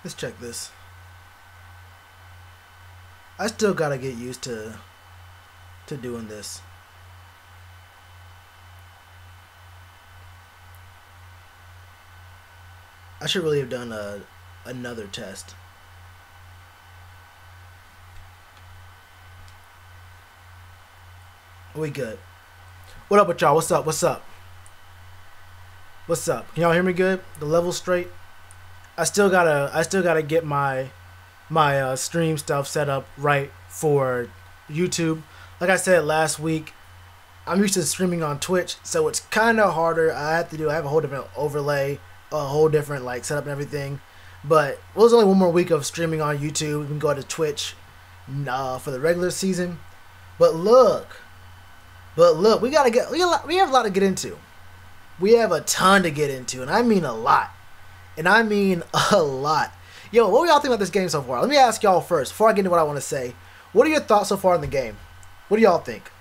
Let's check this. I still gotta get used to doing this. I should really have done another test. We good. What up with y'all? What's up? What's up? What's up? Can y'all hear me good? The level's straight. I still gotta get my stream stuff set up right for YouTube. Like I said last week, I'm used to streaming on Twitch, so it's kind of harder. I have a whole different overlay, a whole different like setup and everything. But there's only one more week of streaming on YouTube. We can go to Twitch for the regular season. But look, we have a lot to get into. We have a ton to get into, and I mean a lot. And I mean a lot. Yo, what do y'all think about this game so far? Let me ask y'all first, before I get into what I want to say. What are your thoughts so far in the game? What do y'all think?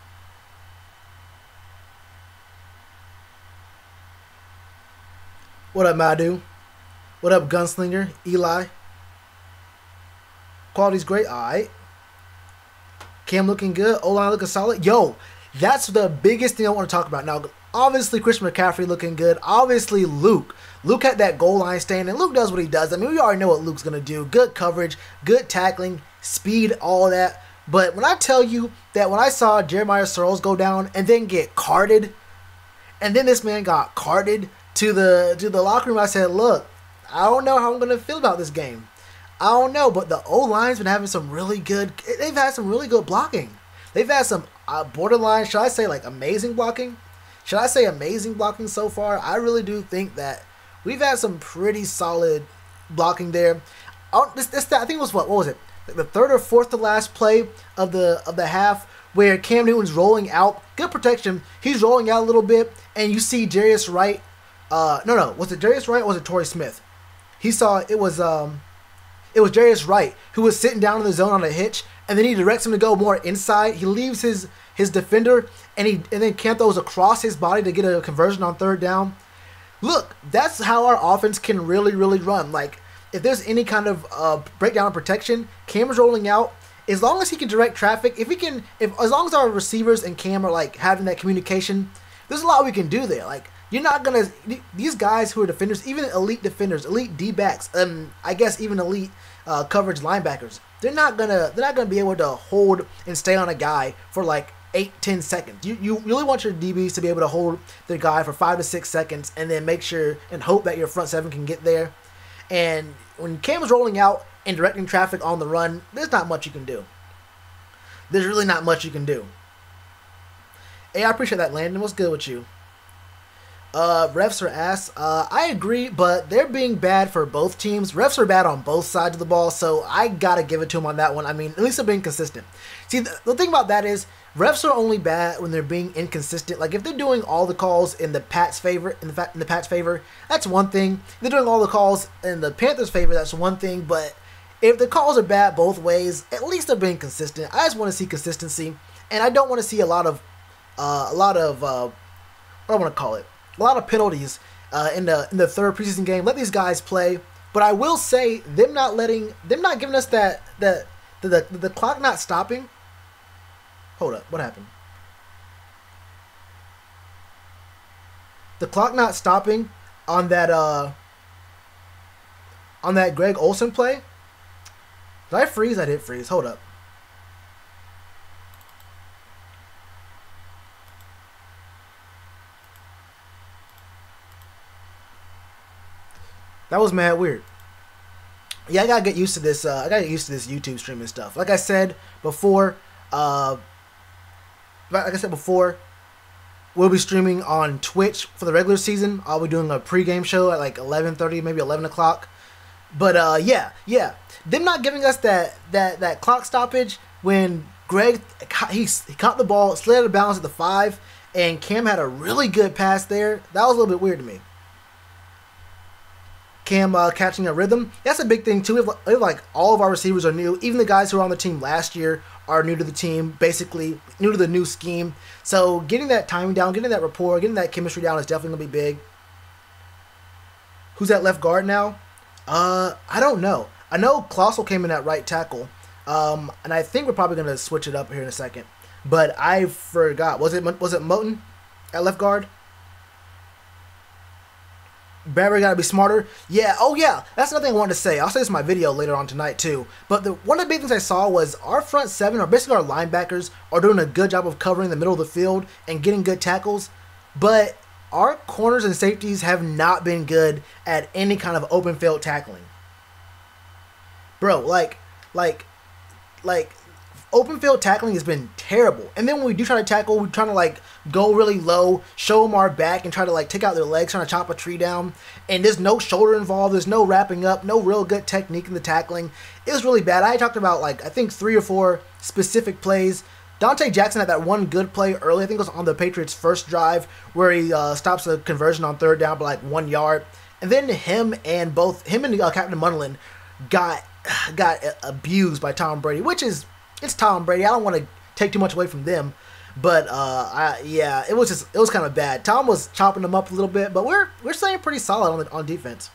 What up, Madu? What up, Gunslinger? Eli? Quality's great. Alright. Cam looking good. O-line looking solid. Yo, that's the biggest thing I want to talk about. Now, obviously, Christian McCaffrey looking good. Obviously, Luke. Luke had that goal line stand, and Luke does what he does. I mean, we already know what Luke's going to do. Good coverage, good tackling, speed, all that. But when I tell you that when I saw Jeremiah Searles go down and then get carted, and then this man got carted to the locker room, I said, look, I don't know how I'm going to feel about this game. I don't know, but the O-line's been having some really good, they've had some really good blocking. They've had some borderline, should I say like amazing blocking? Should I say amazing blocking so far? I really do think that we've had some pretty solid blocking there. I think it was what was it? Like the third or fourth to last play of the half where Cam Newton's rolling out. Good protection. He's rolling out a little bit, and you see Jarius Wright. No. Was it Jarius Wright or was it Torrey Smith? It was Jarius Wright who was sitting down in the zone on a hitch, and then he directs him to go more inside. He leaves his defender, and then Cam throws across his body to get a conversion on third down. Look, that's how our offense can really, really run. Like, if there's any kind of breakdown of protection, Cam's rolling out. As long as he can direct traffic, as long as our receivers and Cam are like having that communication, there's a lot we can do there. Like, you're not gonna these guys who are defenders, even elite defenders, elite D-backs, I guess even elite coverage linebackers, they're not gonna be able to hold and stay on a guy for like 8-10 seconds. You really want your DBs to be able to hold the guy for 5 to 6 seconds and then make sure and hope that your front seven can get there. And when Cam is rolling out and directing traffic on the run, there's not much you can do. There's really not much you can do. Hey, I appreciate that, Landon. What's good with you? Refs are ass. I agree, but they're being bad for both teams. Refs are bad on both sides of the ball, so I gotta give it to them on that one. I mean, at least they're being consistent. See, the thing about that is, refs are only bad when they're being inconsistent. Like, if they're doing all the calls in the Pats' favor, that's one thing. If they're doing all the calls in the Panthers' favor, that's one thing. But if the calls are bad both ways, at least they're being consistent. I just want to see consistency, and I don't want to see a lot of what do I want to call it? A lot of penalties in the third preseason game. Let these guys play. But I will say, them not giving us the clock not stopping. Hold up, what happened? The clock not stopping on that Greg Olsen play. Did I freeze? I did freeze. Hold up. That was mad weird. Yeah, I gotta get used to this. I gotta get used to this YouTube streaming stuff. Like I said before, we'll be streaming on Twitch for the regular season. I'll be doing a pregame show at like 11:30, maybe 11 o'clock. But yeah, them not giving us that clock stoppage when Greg he caught the ball, slid out of bounds at the 5, and Cam had a really good pass there. That was a little bit weird to me. Cam catching a rhythm. That's a big thing too. We have like all of our receivers are new. Even the guys who were on the team last year are new to the team, basically new to the new scheme. So getting that timing down, getting that rapport, getting that chemistry down is definitely going to be big. Who's at left guard now? I don't know. I know Colossal came in at right tackle, and I think we're probably gonna switch it up here in a second. But I forgot. Was it Moten at left guard? Barry got to be smarter. Yeah. Oh yeah. That's another thing I wanted to say. I'll say this in my video later on tonight too. But one of the big things I saw was our front seven, or basically our linebackers, are doing a good job of covering the middle of the field and getting good tackles. But our corners and safeties have not been good at any kind of open field tackling. Bro, like open field tackling has been terrible. And then when we do try to tackle, we're trying to like go really low, show them our back, and try to like take out their legs, trying to chop a tree down. And there's no shoulder involved. There's no wrapping up, no real good technique in the tackling. It was really bad. I talked about like I think 3 or 4 specific plays. Dante Jackson had that one good play early. I think it was on the Patriots' first drive where he stops a conversion on 3rd down by like 1 yard. And then him and Captain Munderland got abused by Tom Brady, which is, it's Tom Brady. I don't want to take too much away from them, but yeah, it was kind of bad. Tom was chopping them up a little bit, but we're staying pretty solid on defense.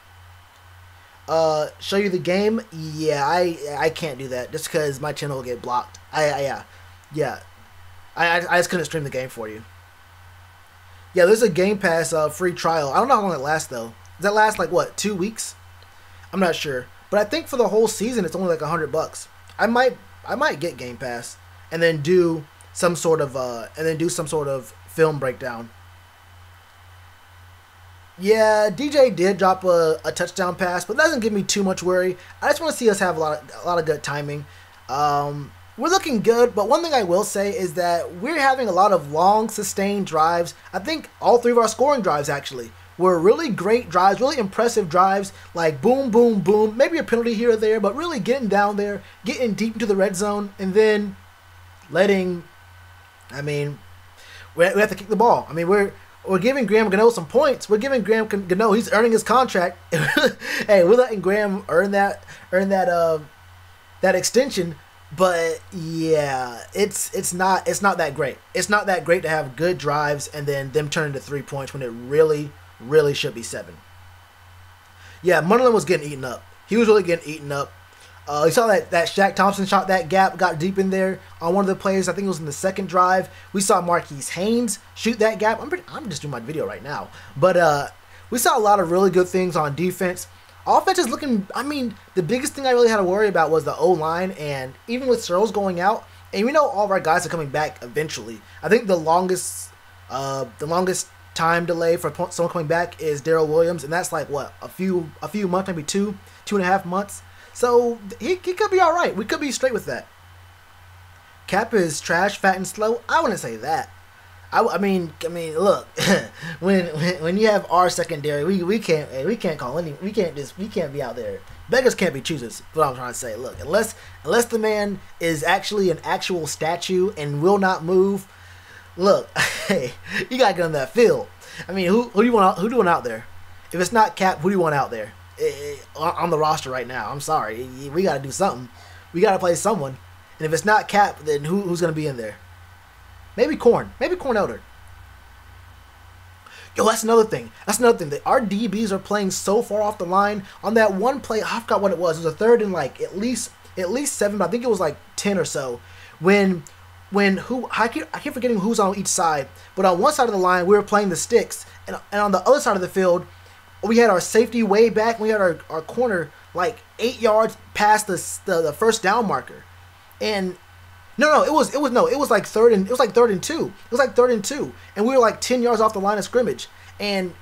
Show you the game? Yeah, I can't do that just because my channel will get blocked. I just couldn't stream the game for you. Yeah, there's a Game Pass free trial. I don't know how long it lasts though. Does that last like what, 2 weeks? I'm not sure, but I think for the whole season it's only like $100. I might get Game Pass and then do some sort of film breakdown. Yeah, DJ did drop a touchdown pass, but that doesn't give me too much worry. I just want to see us have a lot of good timing. We're looking good, but one thing I will say is that we're having a lot of long, sustained drives. I think all 3 of our scoring drives actually were really great drives, really impressive drives, like boom, boom, boom, maybe a penalty here or there, but really getting down there, getting deep into the red zone, and then we have to kick the ball. I mean, we're giving Graham Gano some points. We're giving Graham Gano, he's earning his contract. Hey, we're letting Graham earn that extension. But yeah, it's not that great. It's not that great to have good drives and then them turn into 3 points when it really should be 7. Yeah, Munderland was getting eaten up. He was really getting eaten up. You saw that Shaq Thompson shot that gap, got deep in there on one of the plays. I think it was in the 2nd drive. We saw Marquise Haynes shoot that gap. I'm just doing my video right now. But we saw a lot of really good things on defense. Offense is looking, I mean, the biggest thing I really had to worry about was the O-line, and even with Searles going out, and we know all of our guys are coming back eventually. I think the longest time delay for someone coming back is Darrell Williams, and that's like, what, a few months, maybe 2.5 months. So he could be all right. We could be straight with that. Cap is trash, fat, and slow. I wouldn't say that. I mean, look, when you have our secondary, we can't be out there. Beggars can't be choosers. What I'm trying to say. Look, unless the man is actually an actual statue and will not move, look, hey, you gotta get on that field. I mean, who do you want out there? If it's not Cap, who do you want out there on the roster right now? I'm sorry, we gotta do something. We gotta play someone, and if it's not Cap, then who's gonna be in there? Maybe Corn. Maybe Corn Elder. Yo, that's another thing. That our DBs are playing so far off the line. On that one play, I forgot what it was. It was a 3rd and like at least 7, but I think it was like 10 or so. I keep forgetting who's on each side. But on one side of the line, we were playing the sticks, and on the other side of the field, we had our safety way back. We had our corner like 8 yards past the 1st down marker, and. No, it was like 3rd and 2. It was like 3rd and 2, and we were like 10 yards off the line of scrimmage, and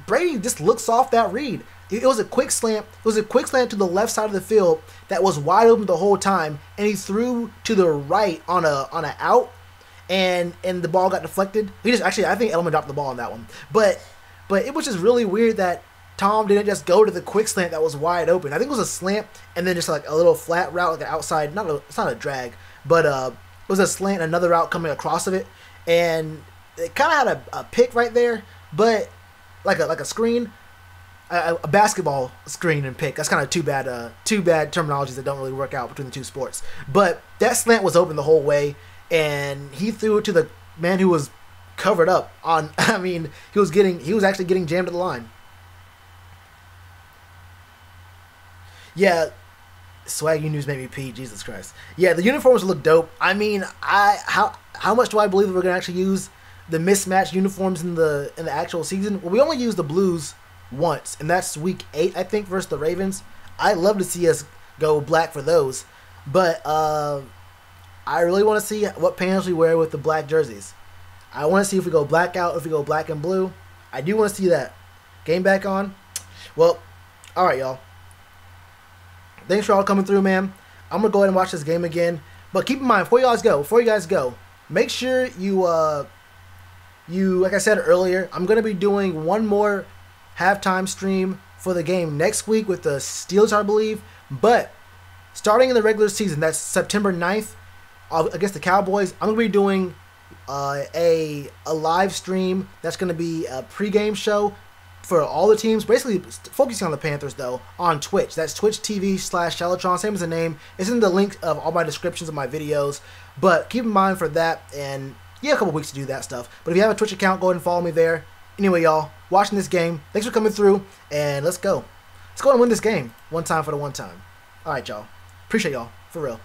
Brady just looks off that read. It was a quick slant. It was a quick slant to the left side of the field that was wide open the whole time, and he threw to the right on a out, and the ball got deflected. I think Edelman dropped the ball on that one, but it was just really weird that Tom didn't just go to the quick slant that was wide open. I think it was a slant and then just like a little flat route, like an outside. It's not a drag, but it was a slant, another route coming across of it, and it kind of had a pick right there, but like a screen, a basketball screen and pick. That's kind of two bad terminologies that don't really work out between the two sports. But that slant was open the whole way, and he threw it to the man who was covered up on. I mean, he was actually getting jammed to the line. Yeah, swaggy news made me pee. Jesus Christ. Yeah, the uniforms look dope. I mean, how much do I believe that we're gonna actually use the mismatched uniforms in the actual season? Well, we only used the blues once, and that's week 8, I think, versus the Ravens. I'd love to see us go black for those, but I really want to see what pants we wear with the black jerseys. I want to see if we go black out, if we go black and blue. I do want to see that. Game back on. Well, all right, y'all. Thanks for all coming through, man. I'm gonna go ahead and watch this game again. But keep in mind, before you guys go, make sure you like I said earlier, I'm gonna be doing one more halftime stream for the game next week with the Steelers, I believe. But starting in the regular season, that's September 9th, against the Cowboys, I'm gonna be doing a live stream that's gonna be a pregame show for all the teams, basically focusing on the Panthers, though, on Twitch. That's Twitch TV/Shalotron, same as the name. It's in the link of all my descriptions of my videos. But keep in mind for that, and you have a couple weeks to do that stuff. But if you have a Twitch account, go ahead and follow me there. Anyway, y'all, watching this game, thanks for coming through, and let's go. Let's go and win this game one time for the one time. All right, y'all. Appreciate y'all, for real.